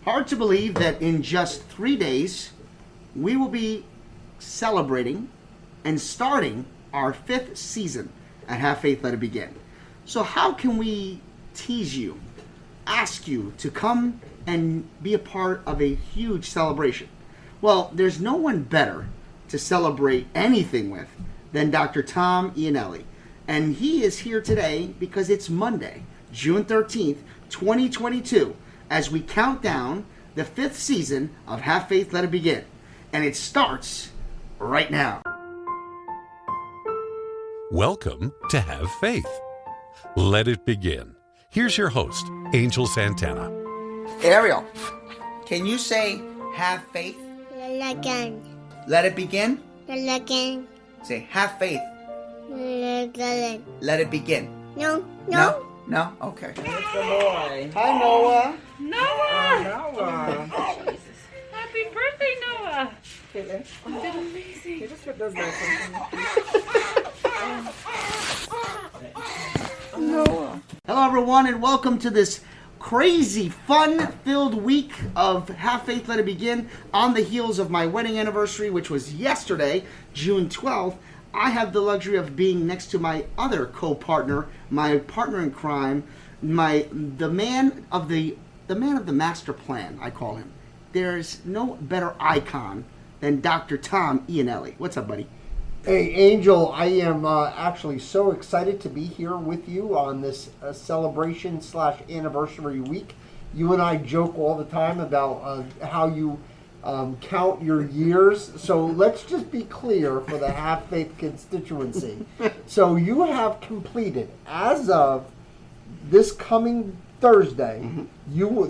Hard to believe that in just 3 days, we will be celebrating and starting our 5th season at Have Faith, Let It Begin. So how can we tease you, ask you to come and be a part of a huge celebration? Well, there's no one better to celebrate anything with than Dr. Tom Eanelli. And he is here today because it's Monday, June 13th, 2022, as we count down the 5th season of Have Faith, Let It Begin. And it starts right now. Welcome to Have Faith. Let it begin. Here's your host, Angel Santana. Ariel, can you say have faith? Again. Let it begin? Again. Say have faith. Again. Let it begin. No. No? Okay. It's a boy. Hi, Noah. Noah. Jesus. Happy birthday, Noah. Caitlin. You did amazing. Can you just put those lights on? Noah. Hello, everyone, and welcome to this crazy, fun-filled week of Have Faith, Let It Begin. On the heels of my wedding anniversary, which was yesterday, June 12th, I have the luxury of being next to my other co-partner, my partner in crime, the man of the master plan, I call him. There's no better icon than Dr. Tom Eanelli. What's up, buddy? Hey, Angel, I am actually so excited to be here with you on this celebration/anniversary week. You and I joke all the time about how you count your years. So let's just be clear for the Have Faith constituency. So you have completed, as of this coming Thursday,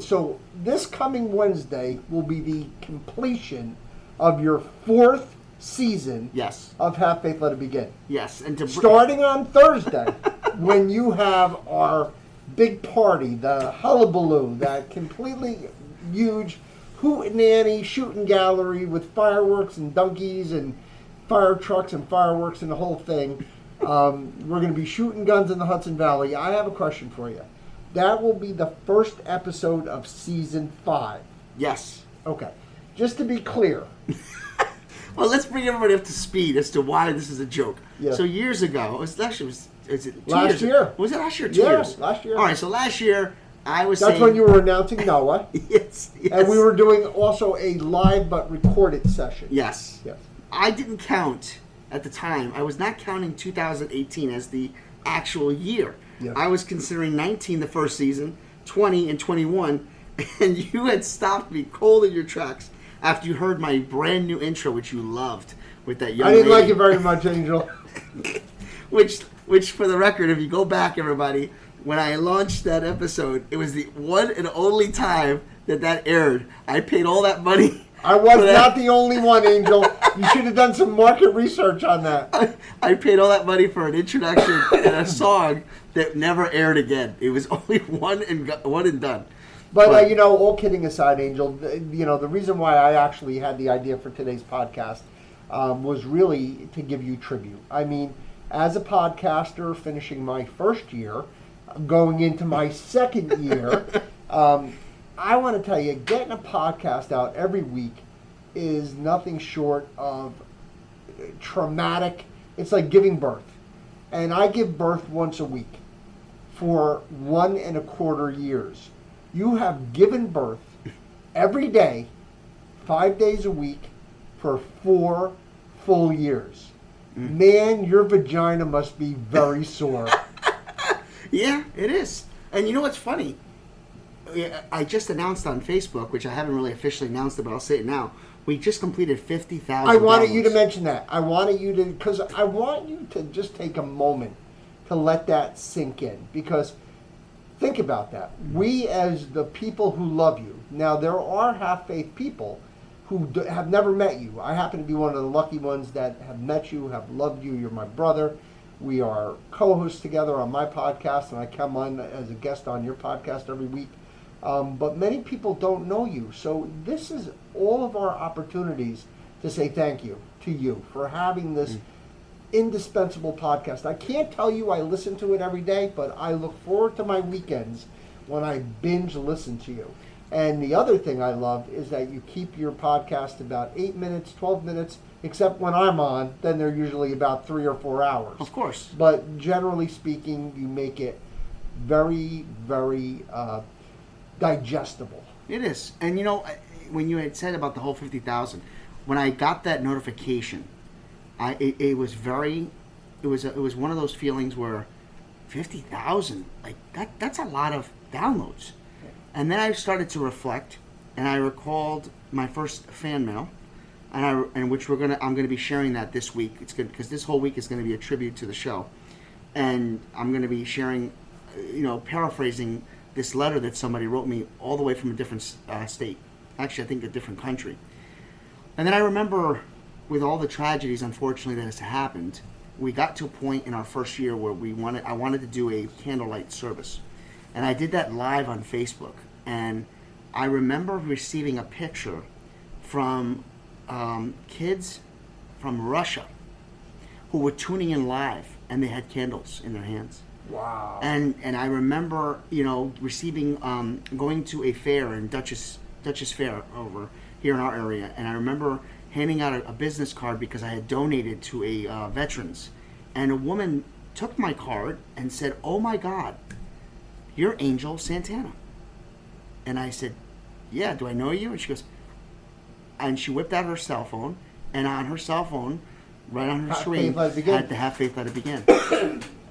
so this coming Wednesday will be the completion of your 4th season Yes. of Have Faith, Let It Begin. Yes. And Starting on Thursday, when you have our big party, the hullabaloo, that completely huge hootenanny shooting gallery with fireworks and donkeys and fire trucks and fireworks and the whole thing. We're going to be shooting guns in the Hudson Valley. I have a question for you. That will be the first episode of season 5. Yes. Okay. Just to be clear. Well, let's bring everybody up to speed as to why this is a joke. Yeah. So years ago, is it 2 Last years? year. Was it last year or 2 Yeah, years? last year. All right, so last year I was That's saying... when you were announcing Noah. Yes. And we were doing also a live but recorded session. Yes. Yes. I didn't count at the time. I was not counting 2018 as the actual year. Yes. I was considering 19 the first season, 20 and 21, and you had stopped me cold in your tracks after you heard my brand new intro, which you loved, with that young I didn't lady. like it very much, Angel. Which, for the record, if you go back, everybody, when I launched that episode, it was the one and only time that aired. I paid all that money. I was not the only one, Angel. You should have done some market research on that. I paid all that money for an introduction and a song that never aired again. It was only one and done. But all kidding aside, Angel, the reason why I actually had the idea for today's podcast was really to give you tribute. I mean, as a podcaster, finishing my first year, going into my second year, I want to tell you, getting a podcast out every week is nothing short of traumatic. It's like giving birth. And I give birth once a week for 1 1/4 years. You have given birth every day, 5 days a week, for 4 full years. Man, your vagina must be very sore. Yeah, it is. And you know what's funny? I just announced on Facebook, which I haven't really officially announced it, but I'll say it now. We just completed 50,000 I wanted downloads. you to mention that. I wanted you to, because I want you to just take a moment to let that sink in. Because think about that. We, as the people who love you, now there are Have Faith people who have never met you. I happen to be one of the lucky ones that have met you, have loved you. You're my brother. We are co-hosts together on my podcast, and I come on as a guest on your podcast every week. But many people don't know you. So this is all of our opportunities to say thank you to you for having this indispensable podcast. I can't tell you I listen to it every day, but I look forward to my weekends when I binge listen to you. And the other thing I love is that you keep your podcast about 8 minutes, 12 minutes, except when I'm on, then they're usually about 3 or 4 hours. Of course. But generally speaking, you make it very, very digestible. It is. And you know, when you had said about the whole 50,000, when I got that notification, it was one of those feelings where 50,000, like that's a lot of downloads. And then I started to reflect, and I recalled my first fan mail, and which I'm gonna be sharing that this week. It's good because this whole week is going to be a tribute to the show, and I'm going to be sharing, paraphrasing this letter that somebody wrote me all the way from a different state. Actually, I think a different country. And then I remember, with all the tragedies, unfortunately, that has happened, we got to a point in our first year where I wanted to do a candlelight service. And I did that live on Facebook. And I remember receiving a picture from kids from Russia who were tuning in live, and they had candles in their hands. Wow. And I remember, receiving, going to a fair in Dutchess Fair over here in our area. And I remember handing out a business card because I had donated to a veterans. And a woman took my card and said, "Oh my God, you're Angel Santana." And I said, "Yeah, do I know you?" And she goes, and she whipped out her cell phone, and on her cell phone, right on her screen, had to Have Faith Let It Begin.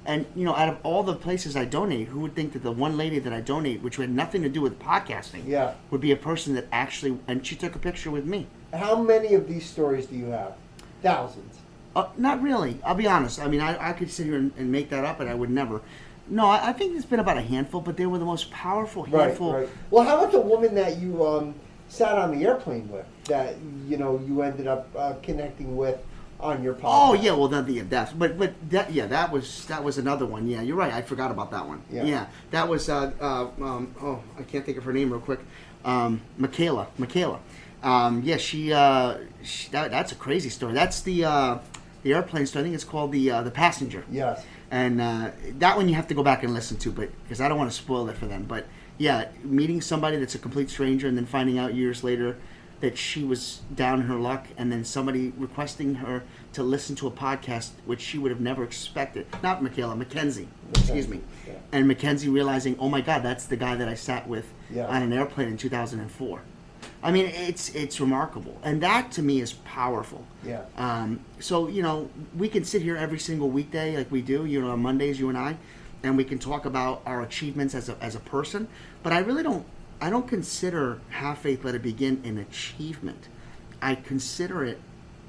And, out of all the places I donate, who would think that the one lady that I donate, which had nothing to do with podcasting, would be a person that actually, and she took a picture with me. How many of these stories do you have? Thousands. Not really. I'll be honest. I mean, I could sit here and make that up, and I would never. No, I think it's been about a handful, but they were the most powerful handful. Right. Well, how about the woman that you sat on the airplane with, that you ended up connecting with on your podcast? Oh yeah, well that was another one. Yeah, you're right. I forgot about that one. Yeah, that was I can't think of her name real quick. Michaela. That's a crazy story. That's the airplane story. I think it's called the Passenger. Yes. And that one you have to go back and listen to, but because I don't want to spoil it for them. But yeah, meeting somebody that's a complete stranger and then finding out years later that she was down in her luck, and then somebody requesting her to listen to a podcast which she would have never expected. Not Michaela, Mackenzie. Excuse me. Yeah. And Mackenzie realizing, oh my God, that's the guy that I sat with Yeah. on an airplane in 2004. I mean, it's remarkable, and that to me is powerful. Yeah. So we can sit here every single weekday like we do, on Mondays, you and I, and we can talk about our achievements as a person. But I really don't. I don't consider Have Faith Let It Begin an achievement. I consider it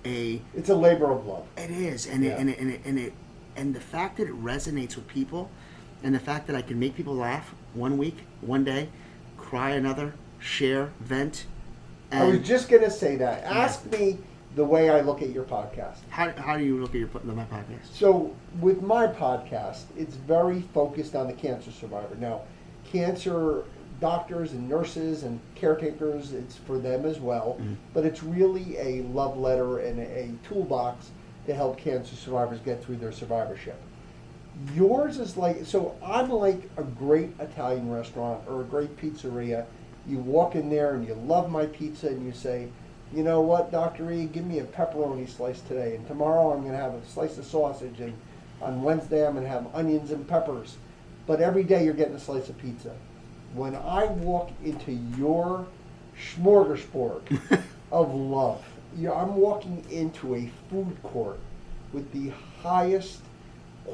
It's a labor of love. It is, and the fact that it resonates with people, and the fact that I can make people laugh one week, one day, cry another, share, vent. I was just going to say that. Ask me the way I look at your podcast. How do you look at my podcast? So with my podcast, it's very focused on the cancer survivor. Now, cancer doctors and nurses and caretakers, it's for them as well. Mm-hmm. But it's really a love letter and a toolbox to help cancer survivors get through their survivorship. Yours is I'm like a great Italian restaurant or a great pizzeria. You walk in there and you love my pizza and you say, "You know what, Dr. E, give me a pepperoni slice today, and tomorrow I'm going to have a slice of sausage, and on Wednesday I'm going to have onions and peppers." But every day you're getting a slice of pizza. When I walk into your smorgasbord of love, I'm walking into a food court with the highest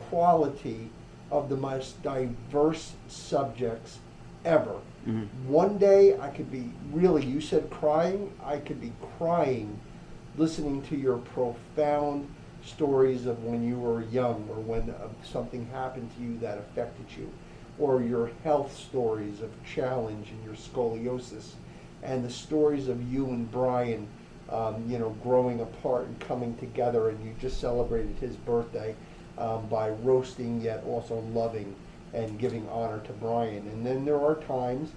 quality of the most diverse subjects ever. Mm-hmm. One day I could be you said crying, I could be crying listening to your profound stories of when you were young or when something happened to you that affected you, or your health stories of challenge and your scoliosis, and the stories of you and Brian growing apart and coming together, and you just celebrated his birthday by roasting yet also loving and giving honor to Brian. And then there are times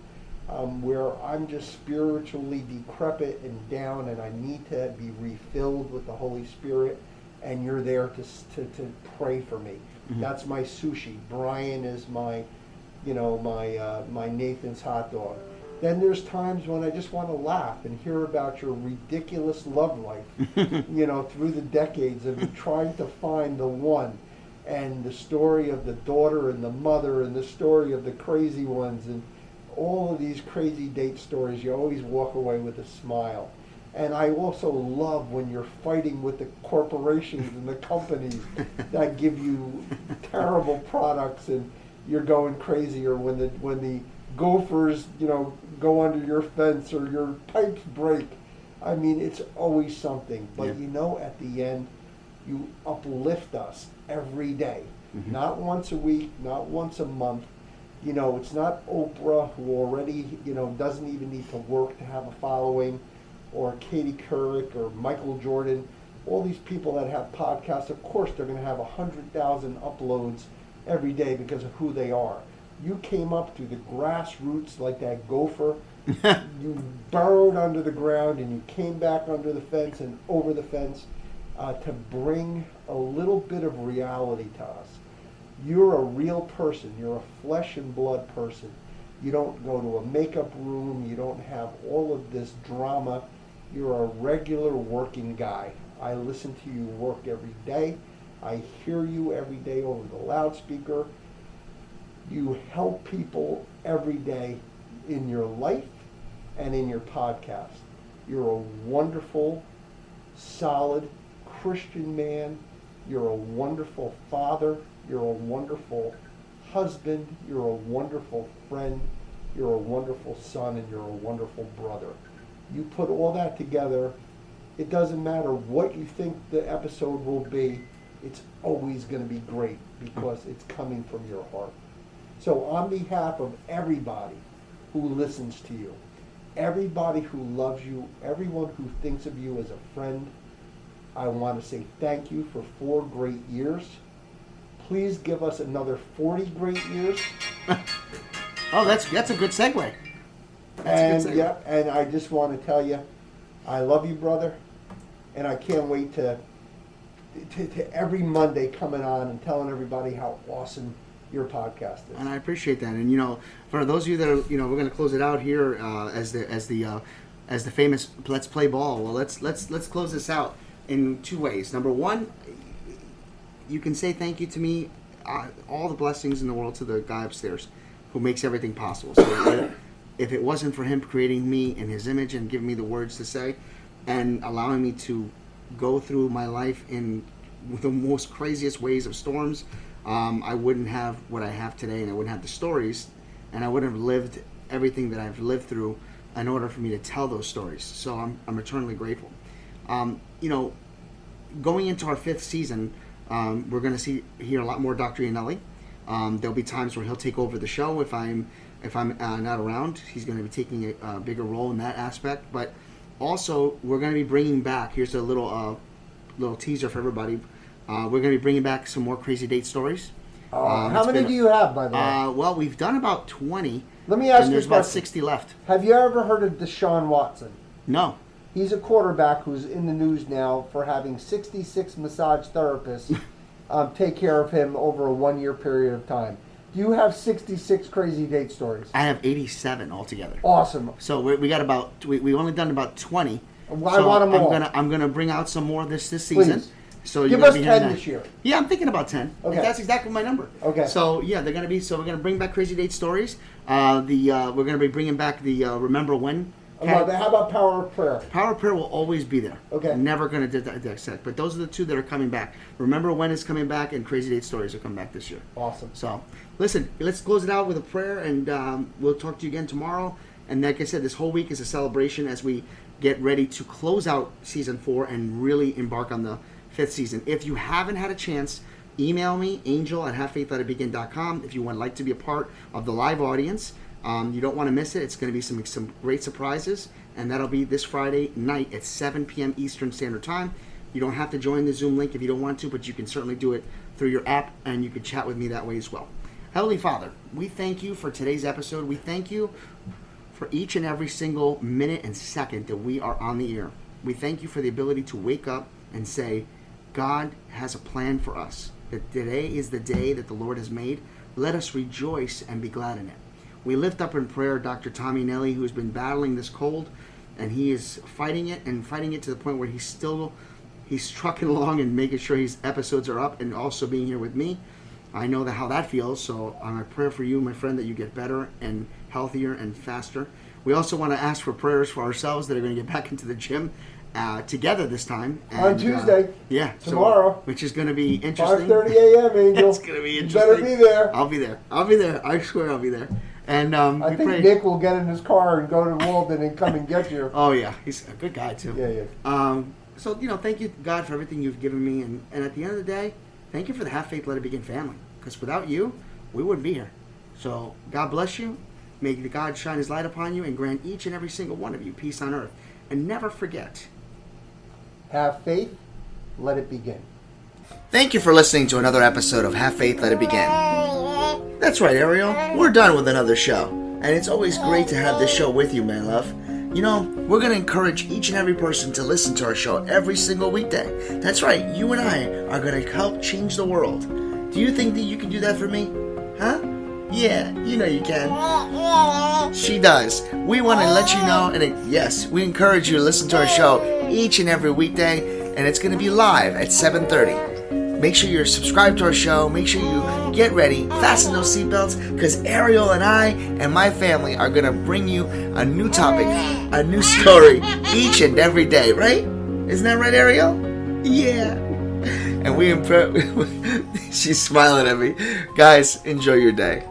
where I'm just spiritually decrepit and down, and I need to be refilled with the Holy Spirit, and you're there to pray for me. Mm-hmm. That's my sushi. Brian is my my Nathan's hot dog. Then there's times when I just want to laugh and hear about your ridiculous love life, through the decades of you trying to find the one, and the story of the daughter and the mother and the story of the crazy ones and all of these crazy date stories. You always walk away with a smile. And I also love when you're fighting with the corporations and the companies that give you terrible products and you're going crazy, or when the gophers, go under your fence or your pipes break. I mean, it's always something. But at the end, you uplift us every day. Mm-hmm. Not once a week, not once a month. It's not Oprah, who already, doesn't even need to work to have a following, or Katie Couric or Michael Jordan. All these people that have podcasts, of course, they're going to have 100,000 uploads every day because of who they are. You came up through the grassroots like that gopher. You burrowed under the ground and you came back under the fence and over the fence to bring a little bit of reality to us. You're a real person. You're a flesh and blood person. You don't go to a makeup room. You don't have all of this drama. You're a regular working guy. I listen to you work every day. I hear you every day over the loudspeaker. You help people every day in your life and in your podcast. You're a wonderful, solid Christian man. You're a wonderful father. You're a wonderful husband. You're a wonderful friend. You're a wonderful son, and you're a wonderful brother. You put all that together, it doesn't matter what you think the episode will be, it's always going to be great because it's coming from your heart. So on behalf of everybody who listens to you, everybody who loves you, everyone who thinks of you as a friend, I want to say thank you for 4 great years. Please give us another 40 great years. Oh, that's a good segue. And I just want to tell you, I love you, brother, and I can't wait to every Monday coming on and telling everybody how awesome your podcast is. And I appreciate that. And for those of you that are, we're going to close it out here as the famous Let's Play Ball. Well, let's close this out in 2 ways. Number one, you can say thank you to me, all the blessings in the world, to the guy upstairs who makes everything possible. So if it wasn't for him creating me in his image and giving me the words to say and allowing me to go through my life in the most craziest ways of storms, I wouldn't have what I have today, and I wouldn't have the stories, and I wouldn't have lived everything that I've lived through in order for me to tell those stories. So I'm eternally grateful. Going into our 5th season, we're going to hear a lot more Dr. Eanelli. There'll be times where he'll take over the show if I'm not around. He's going to be taking a bigger role in that aspect. But also, we're going to be bringing back. Here's a little teaser for everybody. We're going to be bringing back some more crazy date stories. How many do you have, by the way? Well, we've done about 20. Let me ask and you there's a about question. 60 left. Have you ever heard of Deshaun Watson? No. He's a quarterback who's in the news now for having 66 massage therapists take care of him over a 1-year period of time. Do you have 66 crazy date stories? I have 87 altogether. Awesome. So we got we've only done about 20. I want them all. I'm gonna bring out some more this season. Please. So Give us 10 this year. Yeah, I'm thinking about 10. Okay. That's exactly my number. Okay. So yeah, they're gonna be. So we're gonna bring back crazy date stories. We're gonna be bringing back the Remember When. How about Power of Prayer? Power of Prayer will always be there. Okay. Never gonna dissect. But those are the 2 that are coming back. Remember When is coming back, and Crazy Date Stories are coming back this year. Awesome. So, listen, let's close it out with a prayer, and we'll talk to you again tomorrow. And like I said, this whole week is a celebration as we get ready to close out season 4 and really embark on the 5th season. If you haven't had a chance, email me, angel@havefaiththatitbegin.com, if you would like to be a part of the live audience. You don't want to miss it. It's going to be some great surprises, and that'll be this Friday night at 7 p.m. Eastern Standard Time. You don't have to join the Zoom link if you don't want to, but you can certainly do it through your app, and you can chat with me that way as well. Heavenly Father, we thank you for today's episode. We thank you for each and every single minute and second that we are on the air. We thank you for the ability to wake up and say, God has a plan for us, that today is the day that the Lord has made. Let us rejoice and be glad in it. We lift up in prayer Dr. Tommy Eanelli, who's been battling this cold, and he is fighting it to the point where he's trucking along and making sure his episodes are up and also being here with me. I know how that feels, so my prayer for you, my friend, that you get better and healthier and faster. We also want to ask for prayers for ourselves that are going to get back into the gym together this time. On Tuesday. Tomorrow. Which is going to be interesting. 5:30 a.m., Angel. It's going to be You interesting. better be there. I'll be there. I swear I'll be there. And I think Nick will get in his car and go to Walden and come and get you. Oh, yeah. He's a good guy, too. Yeah. So, thank you, God, for everything you've given me. And at the end of the day, thank you for the Have Faith, Let It Begin family. Because without you, we wouldn't be here. So, God bless you. May God shine His light upon you and grant each and every single one of you peace on earth. And never forget. Have faith, let it begin. Thank you for listening to another episode of Have Faith, Let It Begin. That's right, Ariel. We're done with another show. And it's always great to have this show with you, my love. We're going to encourage each and every person to listen to our show every single weekday. That's right, you and I are going to help change the world. Do you think that you can do that for me? Huh? Yeah, you can. She does. We want to let you know, and yes, we encourage you to listen to our show each and every weekday, and it's going to be live at 7:30. Make sure you're subscribed to our show. Make sure you get ready, fasten those seatbelts, because Ariel and I and my family are going to bring you a new topic, a new story each and every day, right? Isn't that right, Ariel? Yeah. And she's smiling at me. Guys, enjoy your day.